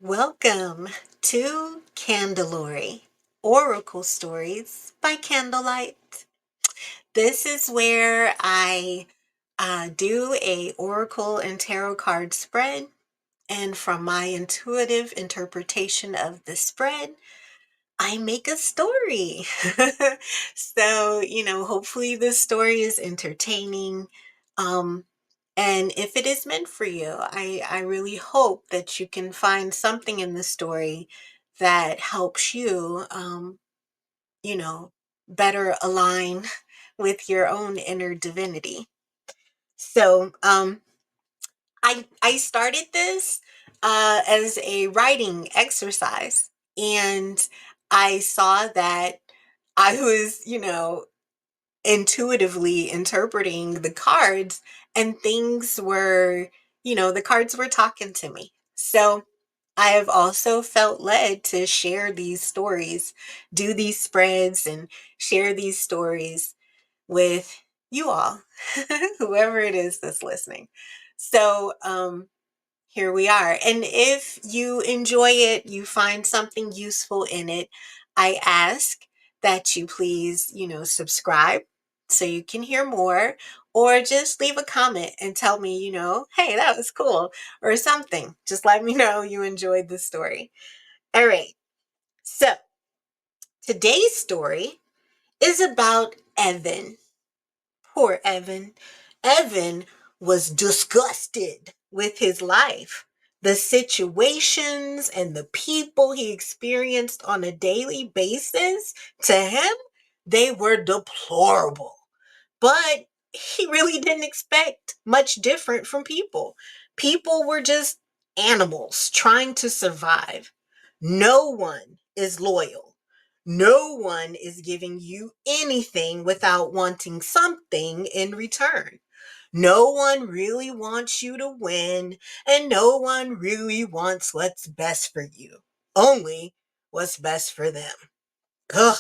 Welcome to Candelory, Oracle Stories by Candlelight. This is where I do a oracle and tarot card spread, and from my intuitive interpretation of the spread, I make a story. So, hopefully this story is entertaining. Um, and if it is meant for you, I really hope that you can find something in the story that helps you, you know, better align with your own inner divinity. So, I started this as a writing exercise, and I saw that I was, intuitively interpreting the cards, and things were, the cards were talking to me. So I have also felt led to share these stories, do these spreads, and share these stories with you all, whoever it is that's listening. So, here we are. And if you enjoy it, you find something useful in it, I ask that you please, subscribe so you can hear more, or just leave a comment and tell me, hey, that was cool, or something. Just let me know you enjoyed the story. All right. So today's story is about Evan. Poor Evan. Evan was disgusted with his life. The situations and the people he experienced on a daily basis, to him, they were deplorable. But he really didn't expect much different from people. People were just animals trying to survive. No one is loyal. No one is giving you anything without wanting something in return. No one really wants you to win, and no one really wants what's best for you. Only what's best for them. Ugh.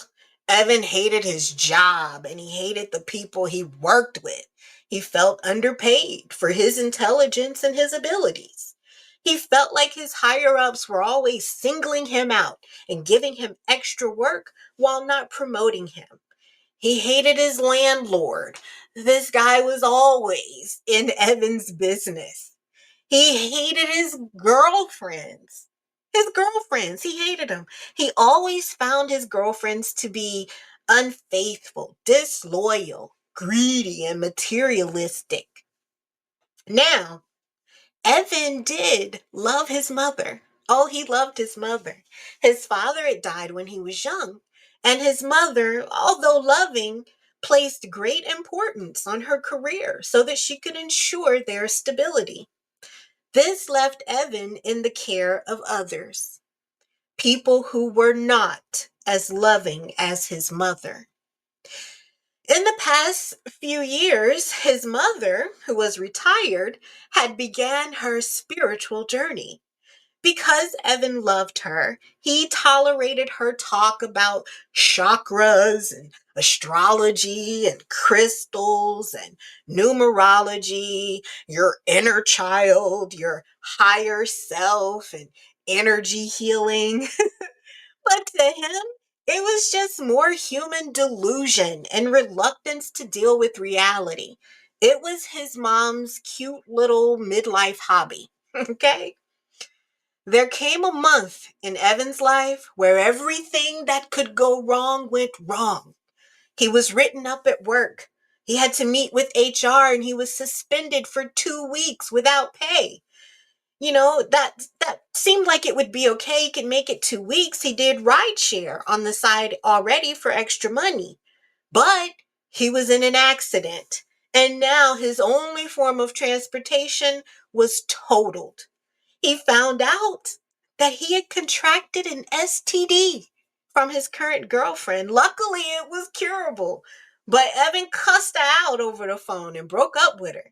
Evan hated his job and he hated the people he worked with. He felt underpaid for his intelligence and his abilities. He felt like his higher ups were always singling him out and giving him extra work while not promoting him. He hated his landlord. This guy was always in Evan's business. He hated his girlfriends. His girlfriends, he hated them. He always found his girlfriends to be unfaithful, disloyal, greedy, and materialistic. Now, Evan did love his mother. Oh, he loved his mother. His father had died when he was young, and his mother, although loving, placed great importance on her career so that she could ensure their stability. This left Evan in the care of others, people who were not as loving as his mother. In the past few years, his mother, who was retired, had began her spiritual journey. Because Evan loved her, he tolerated her talk about chakras and astrology and crystals and numerology, your inner child, your higher self, and energy healing. But to him, it was just more human delusion and reluctance to deal with reality. It was his mom's cute little midlife hobby. Okay? There came a month in Evan's life where everything that could go wrong went wrong. He was written up at work. He had to meet with HR and he was suspended for 2 weeks without pay. That seemed like it would be okay. He could make it 2 weeks. He did rideshare on the side already for extra money. But he was in an accident. And now his only form of transportation was totaled. He found out that he had contracted an STD from his current girlfriend. Luckily, it was curable. But Evan cussed her out over the phone and broke up with her.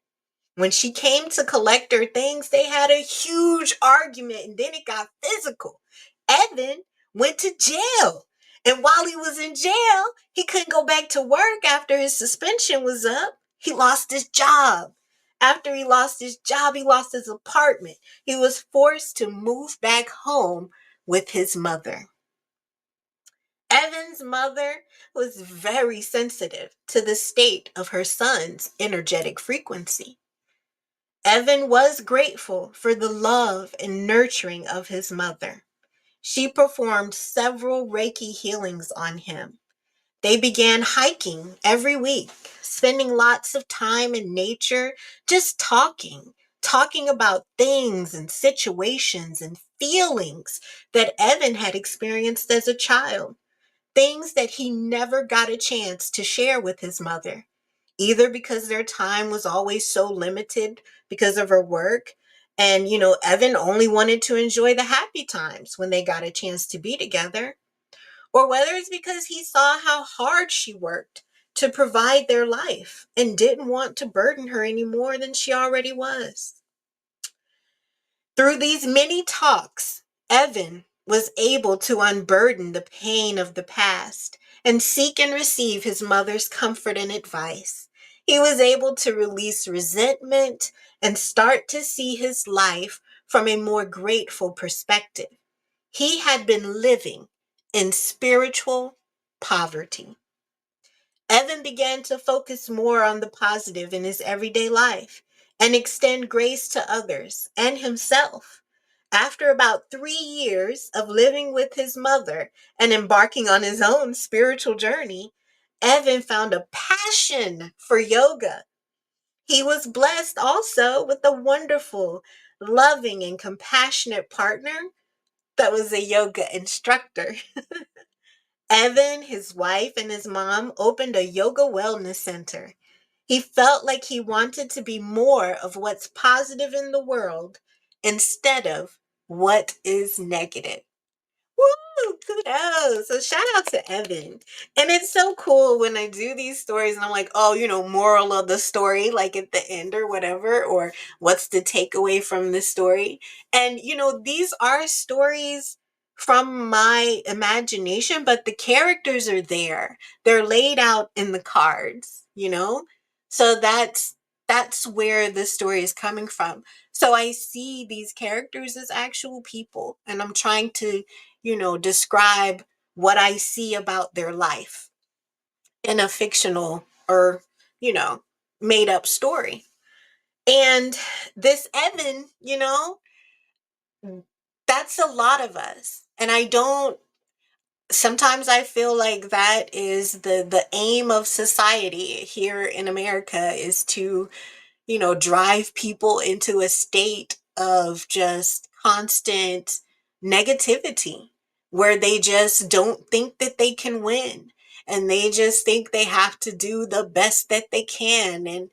When she came to collect her things, they had a huge argument and then it got physical. Evan went to jail. And while he was in jail, he couldn't go back to work after his suspension was up. He lost his job. After he lost his job, he lost his apartment. He was forced to move back home with his mother. Evan's mother was very sensitive to the state of her son's energetic frequency. Evan was grateful for the love and nurturing of his mother. She performed several Reiki healings on him. They began hiking every week, spending lots of time in nature, just talking about things and situations and feelings that Evan had experienced as a child, things that he never got a chance to share with his mother, either because their time was always so limited because of her work. And, Evan only wanted to enjoy the happy times when they got a chance to be together, or whether it's because he saw how hard she worked to provide their life and didn't want to burden her any more than she already was. Through these many talks, Evan was able to unburden the pain of the past and seek and receive his mother's comfort and advice. He was able to release resentment and start to see his life from a more grateful perspective. He had been living in spiritual poverty. Evan began to focus more on the positive in his everyday life and extend grace to others and himself. After about 3 years of living with his mother and embarking on his own spiritual journey, Evan found a passion for yoga. He was blessed also with a wonderful, loving, and compassionate partner that was a yoga instructor. Evan, his wife, and his mom opened a yoga wellness center. He felt like he wanted to be more of what's positive in the world instead of what is negative. Woo! Kudos. So shout out to Evan. And it's so cool when I do these stories and I'm like, oh, moral of the story, like at the end or whatever, or what's the takeaway from this story? And, these are stories from my imagination, but the characters are there. They're laid out in the cards. So that's where the story is coming from. So I see these characters as actual people, and I'm trying to describe what I see about their life in a fictional or, you know, made up story. And this Evan, that's a lot of us. And sometimes I feel like that is the aim of society here in America, is to drive people into a state of just constant negativity where they just don't think that they can win. And they just think they have to do the best that they can. And,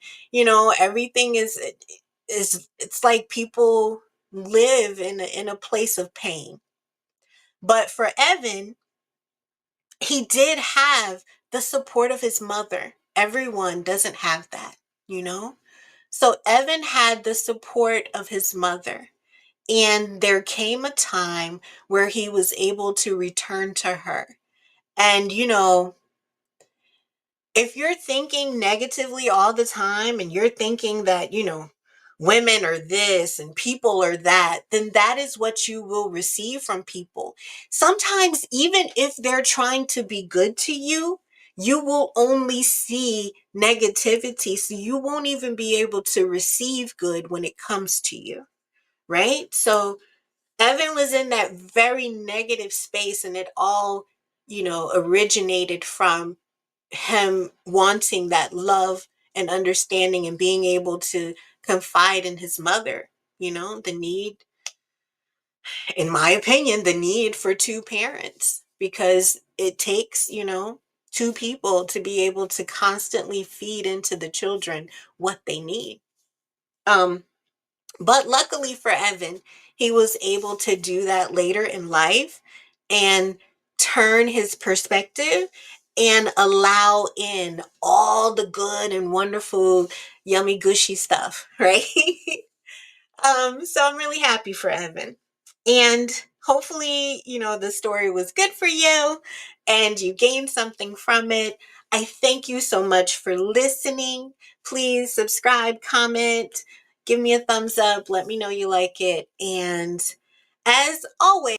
everything it's like people live in a place of pain. But for Evan, he did have the support of his mother. Everyone doesn't have that, you know? So Evan had the support of his mother. And there came a time where he was able to return to her. And, if you're thinking negatively all the time and you're thinking that, women are this and people are that, then that is what you will receive from people. Sometimes, even if they're trying to be good to you, you will only see negativity. So you won't even be able to receive good when it comes to you. Right? So Evan was in that very negative space, and it all, originated from him wanting that love and understanding and being able to confide in his mother, the need, in my opinion, the need for two parents, because it takes, two people to be able to constantly feed into the children what they need. Um, but luckily for Evan, he was able to do that later in life and turn his perspective and allow in all the good and wonderful, yummy, gushy stuff, right? So I'm really happy for Evan. And hopefully, the story was good for you and you gained something from it. I thank you so much for listening. Please subscribe, comment, give me a thumbs up, let me know you like it. And as always,